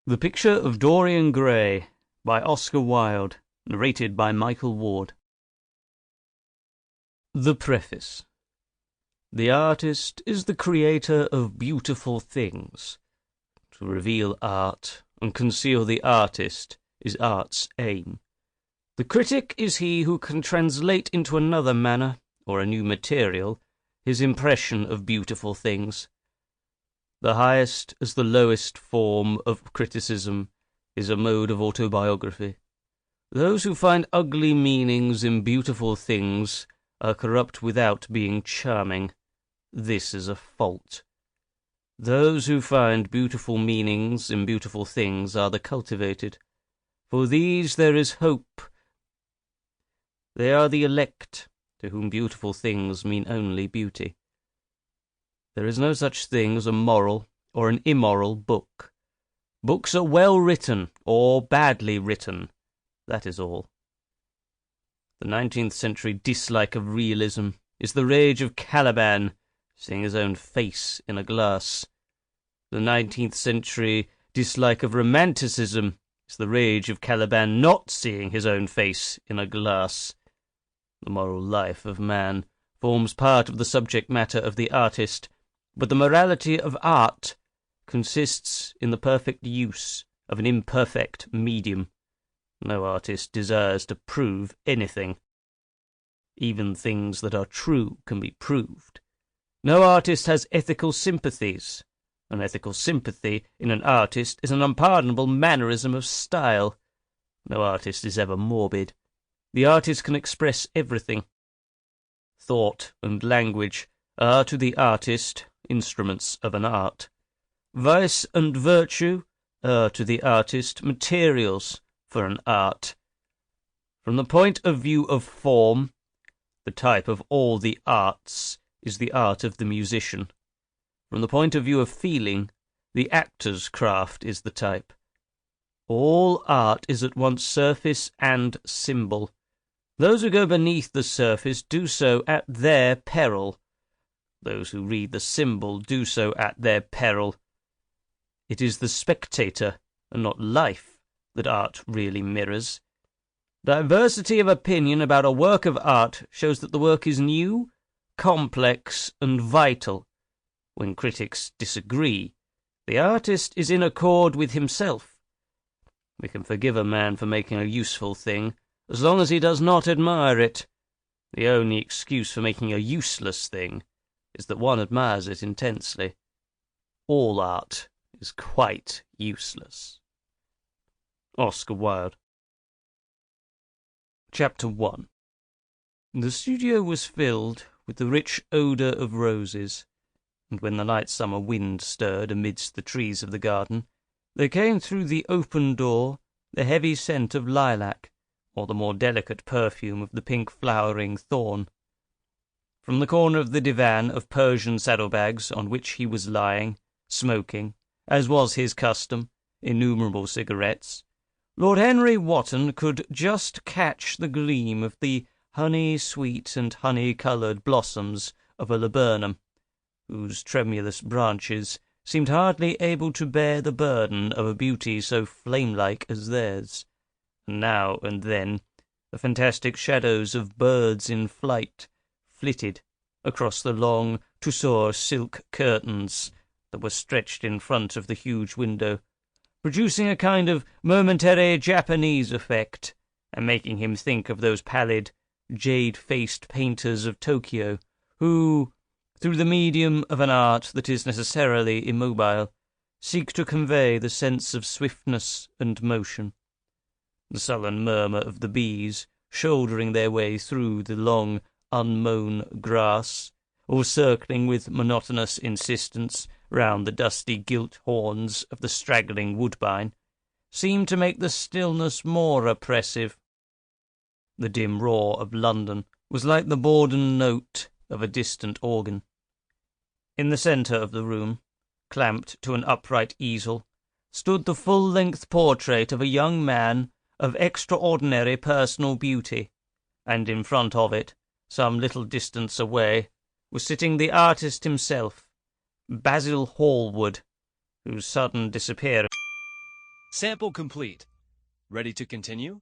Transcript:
The Picture of Dorian Gray by Oscar Wilde, narrated by Michael Ward. The Preface. The artist is the creator of beautiful things. To reveal art and conceal the artist is art's aim. The critic is he who can translate into another manner, or a new material, his impression of beautiful things. The highest as the lowest form of criticism is a mode of autobiography. Those who find ugly meanings in beautiful things are corrupt without being charming. This is a fault. Those who find beautiful meanings in beautiful things are the cultivated. For these there is hope. They are the elect, to whom beautiful things mean only beauty. There is no such thing as a moral or an immoral book. Books are well written or badly written. That is all. The 19th century dislike of realism is the rage of Caliban seeing his own face in a glass. The 19th century dislike of romanticism is the rage of Caliban not seeing his own face in a glass. The moral life of man forms part of the subject matter of the artist, but the morality of art consists in the perfect use of an imperfect medium. No artist desires to prove anything. Even things that are true can be proved. No artist has ethical sympathies. An ethical sympathy in an artist is an unpardonable mannerism of style. No artist is ever morbid. The artist can express everything. Thought and language are to the artist instruments of an art. Vice and virtue are to the artist materials for an art. From the point of view of form, the type of all the arts is the art of the musician. From the point of view of feeling, the actor's craft is the type. All art is at once surface and symbol. Those who go beneath the surface do so at their peril. Those who read the symbol do so at their peril. It is the spectator, and not life, that art really mirrors. Diversity of opinion about a work of art shows that the work is new, complex, and vital. When critics disagree, the artist is in accord with himself. We can forgive a man for making a useful thing, as long as he does not admire it. The only excuse for making a useless thing is that one admires it intensely. All art is quite useless. Oscar Wilde. Chapter 1. The studio was filled with the rich odour of roses, and when the light summer wind stirred amidst the trees of the garden, there came through the open door the heavy scent of lilac, or the more delicate perfume of the pink flowering thorn. From the corner of the divan of Persian saddlebags on which he was lying, smoking, as was his custom, innumerable cigarettes, Lord Henry Wotton could just catch the gleam of the honey-sweet and honey-coloured blossoms of a laburnum, whose tremulous branches seemed hardly able to bear the burden of a beauty so flame-like as theirs. And now and then the fantastic shadows of birds in flight flitted across the long tussore silk curtains that were stretched in front of the huge window, producing a kind of momentary Japanese effect, and making him think of those pallid, jade-faced painters of Tokyo, who, through the medium of an art that is necessarily immobile, seek to convey the sense of swiftness and motion. The sullen murmur of the bees, shouldering their way through the long, unmown grass, or circling with monotonous insistence round the dusty gilt horns of the straggling woodbine, seemed to make the stillness more oppressive. The dim roar of London was like the bourdon note of a distant organ. In the centre of the room, clamped to an upright easel, stood the full-length portrait of a young man of extraordinary personal beauty, and in front of it, some little distance away, was sitting the artist himself, Basil Hallward, whose sudden disappearance Sample complete. Ready to continue?